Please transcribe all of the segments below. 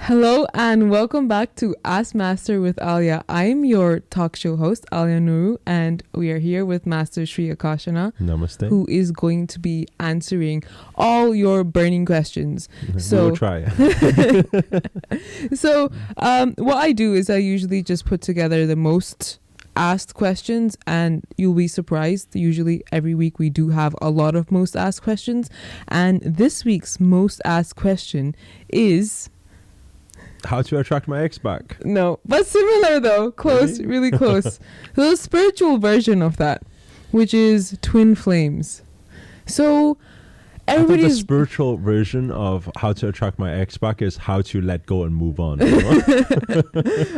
Hello and welcome back to Ask Master with Alia. I'm your talk show host, Alia Nuru, and we are here with Master Shri Akarshana. Namaste. Who is going to be answering all your burning questions. So we'll try. So what I do is I usually just put together the most asked questions, and you'll be surprised. Usually every week we do have a lot of most asked questions, and this week's most asked question is... How to attract my ex back. No, but similar though. Close, really close. So the spiritual version of that, which is twin flames. So everybody's... the spiritual version of how to attract my ex back is how to let go and move on.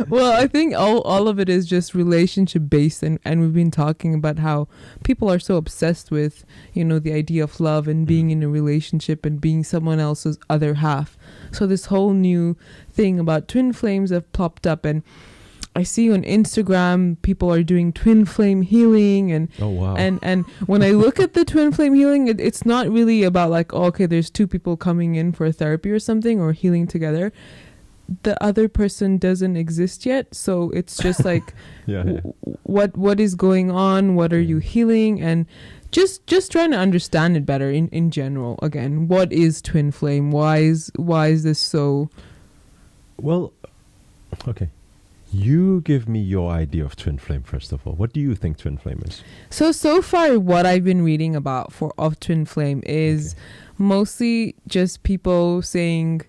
Well, I think all of it is just relationship based, and we've been talking about how people are so obsessed with, the idea of love and being in a relationship and being someone else's other half. So this whole new thing about twin flames have popped up, and I see on Instagram people are doing twin flame healing, and oh wow. And when I look at the twin flame healing, it's not really about like, okay, there's two people coming in for therapy or something or healing together. The other person doesn't exist yet, so it's just like what is going on, what are you healing, and just trying to understand it better in general. Again, what is twin flame? Why is this so... Well, okay. You give me your idea of twin flame first of all. What do you think twin flame is? So far what I've been reading about of twin flame is mostly just people saying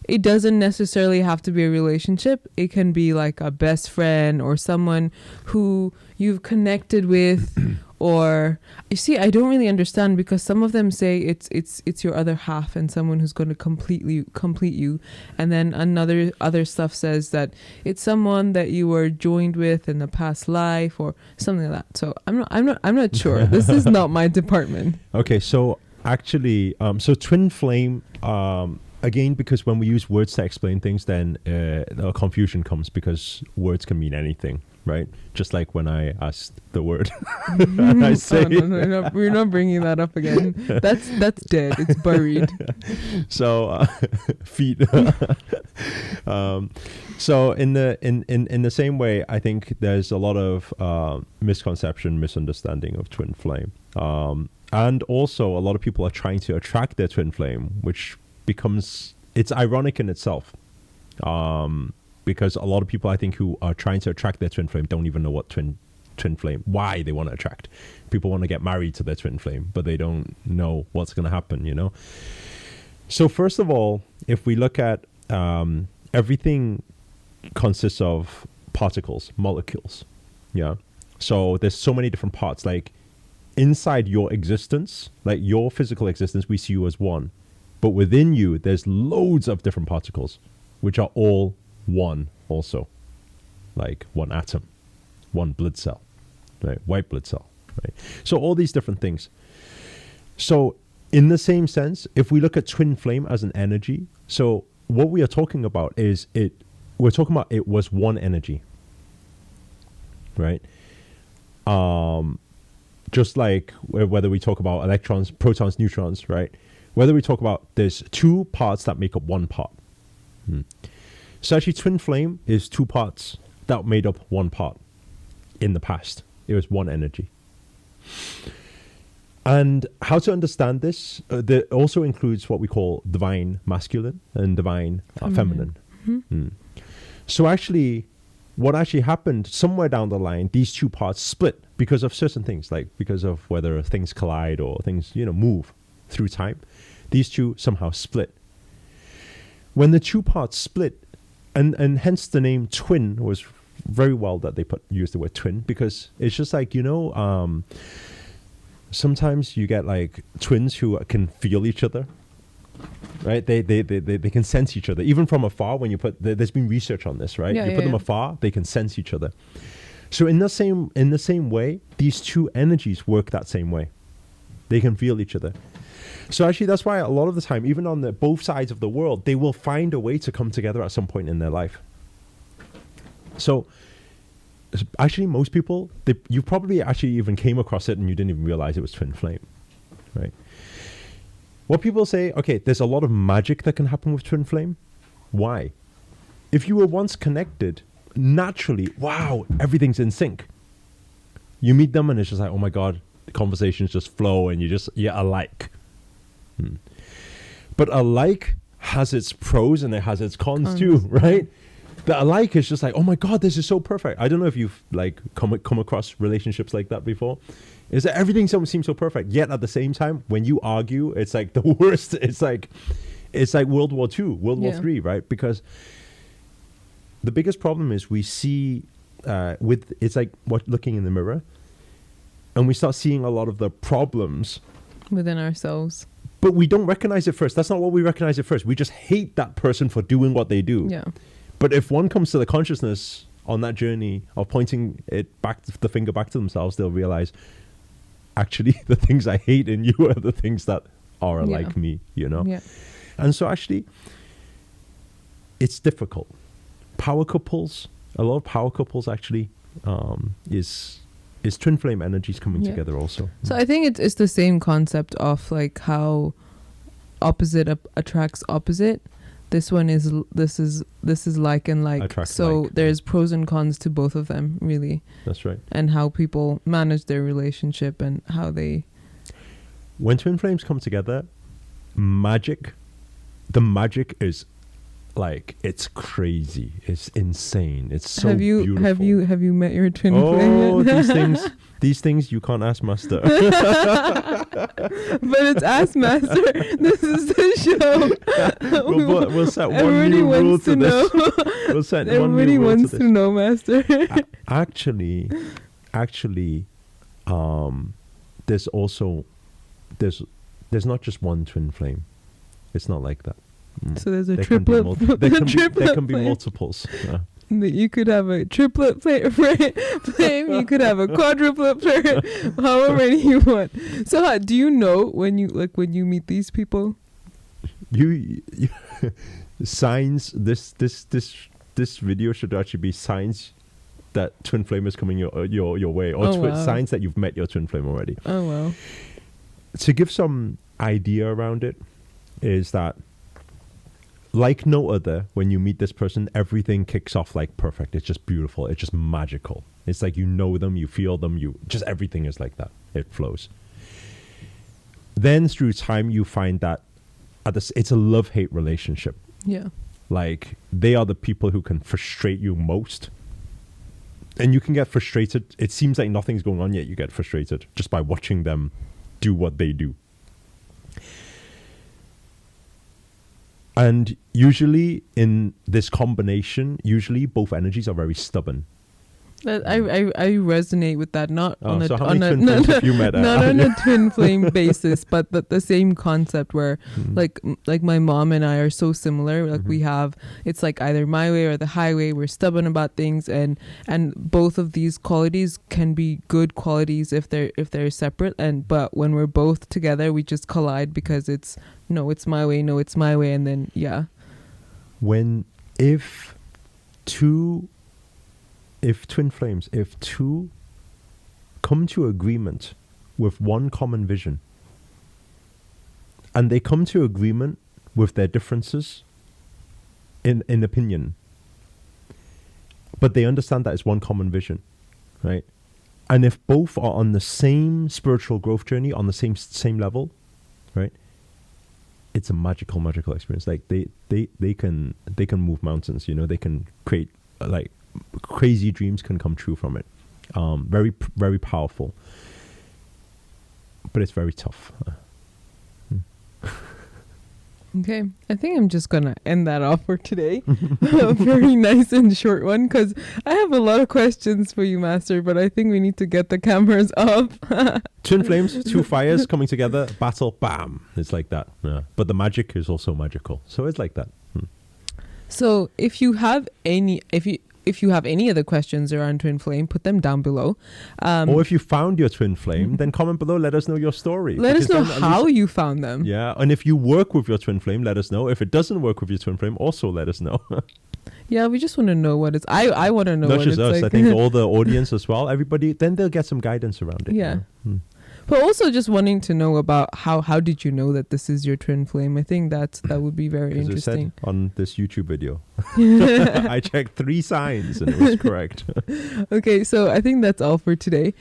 it doesn't necessarily have to be a relationship. It can be like a best friend or someone who you've connected with. Or you see, I don't really understand, because some of them say it's your other half and someone who's going to complete you, and then other stuff says that it's someone that you were joined with in the past life or something like that. So I'm not sure. This is not my department. Okay, so actually, so twin flame. Again, because when we use words to explain things, then the confusion comes, because words can mean anything, right? Just like when I asked the word, and I say, no, we're not bringing that up again. That's dead. It's buried. So feet. So in the same way, I think there's a lot of misconception, misunderstanding of twin flame, and also a lot of people are trying to attract their twin flame, which it's ironic in itself, because a lot of people, I think, who are trying to attract their twin flame don't even know what twin flame, why they want to attract. People want to get married to their twin flame, but they don't know what's going to happen, So first of all, if we look at everything consists of particles, molecules. So there's so many different parts. Like inside your existence, like your physical existence, we see you as one. But within you, there's loads of different particles, which are all one also. Like one atom, one blood cell, right? White blood cell, right? So all these different things. So in the same sense, if we look at twin flame as an energy, so what we are talking about is we're talking about it was one energy, right? Just like whether we talk about electrons, protons, neutrons, right? Whether we talk about there's two parts that make up one part. So actually twin flame is two parts that made up one part in the past. It was one energy. And how to understand this, that also includes what we call divine masculine and divine feminine. So actually, what actually happened somewhere down the line, these two parts split because of certain things, like because of whether things collide or things, move through time. These two somehow split. When the two parts split, and hence the name twin was very well that they used the word twin, because it's just like, sometimes you get like twins who can feel each other, right? They can sense each other even from afar. When you there's been research on this, right? You put them afar, they can sense each other. So in the same way, these two energies work that same way. They can feel each other. So actually, that's why a lot of the time, even on both sides of the world, they will find a way to come together at some point in their life. So actually, most people, you probably actually even came across it and you didn't even realize it was twin flame, right? What people say, okay, there's a lot of magic that can happen with twin flame. Why? if you were once connected, naturally, wow, everything's in sync. You meet them and it's just like, oh my God, the conversations just flow and you're alike. But alike has its pros and it has its cons too, right? The alike is just like, oh my God, this is so perfect. I don't know if you've like come across relationships like that before. Is that everything seems so perfect, yet at the same time, when you argue, it's like the worst. It's like World War II, World War III, right? Because the biggest problem is we see it's like looking in the mirror, and we start seeing a lot of the problems within ourselves. But we don't recognize it first. That's not what we recognize at first. We just hate that person for doing what they do. Yeah. But if one comes to the consciousness on that journey of pointing the finger back to themselves, they'll realize, actually, the things I hate in you are the things that are like me, you know? Yeah. And so actually, it's difficult. A lot of power couples actually is twin flame energies coming together also. So I think it's the same concept of like how opposite attracts opposite. This is like and like. Attracts so like. There's pros and cons to both of them, really. That's right. And how people manage their relationship and how they... When twin flames come together, the magic is like, it's crazy. It's insane. It's so beautiful. Have you met your twin flame yet? these things you can't ask Master. But it's Ask Master. This is the show. We'll set one new rule to this. We'll set Everybody one new rule wants to know, Master. Actually, there's also there's not just one twin flame. It's not like that. So there's a triplet. There can be multiples. You could have a triplet flame. You could have a quadruplet flame. However many you want. So do you know when you meet these people? You signs. This video should actually be signs that twin flame is coming your way, or signs that you've met your twin flame already. Oh wow! To give some idea around it, is that like no other, when you meet this person, everything kicks off like perfect. It's just beautiful. It's just magical. It's like you know them, you feel them, just everything is like that. It flows. Then through time, you find that it's a love-hate relationship. Yeah. Like they are the people who can frustrate you most. And you can get frustrated. It seems like nothing's going on yet. You get frustrated just by watching them do what they do. And usually in this combination, both energies are very stubborn. I resonate with that, not on a twin flame basis, but the same concept where like my mom and I are so similar. Like we have, it's like either my way or the highway. We're stubborn about things, and both of these qualities can be good qualities if they're separate. But when we're both together, we just collide because it's my way, it's my way, and then if twin flames, if two come to agreement with one common vision, and they come to agreement with their differences in opinion, but they understand that it's one common vision, right? And if both are on the same spiritual growth journey, on the same level, right? It's a magical experience. Like they can move mountains, they can create like crazy dreams can come true from it. Very, very powerful, but it's very tough. Okay, I think I'm just gonna end that off for today. A very nice and short one, because I have a lot of questions for you, Master, but I think we need to get the cameras off. Twin flames, two fires coming together, battle, bam. It's like that. Yeah. But the magic is also magical, so it's like that. So if you have any other questions around twin flame, put them down below. Or if you found your twin flame, then comment below. Let us know your story. Let us know how you found them. Yeah, and if you work with your twin flame, let us know. If it doesn't work with your twin flame, also let us know. Yeah, we just want to know what it's... I want to know not what just it's us, like. I think all the audience as well. Everybody, then they'll get some guidance around it. Yeah. But also just wanting to know about how did you know that this is your twin flame? I think that would be very Because it interesting. said on this YouTube video. I checked 3 signs and it was correct. Okay, so I think that's all for today.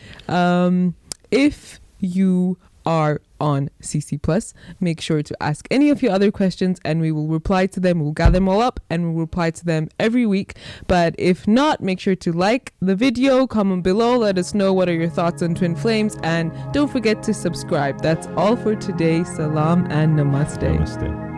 If you are on CC Plus, make sure to ask any of your other questions and we will reply to them. We'll gather them all up and we'll reply to them every week. But if not, make sure to like the video, comment below, let us know what are your thoughts on twin flames, and don't forget to subscribe. That's all for today. Salam and namaste. Namaste.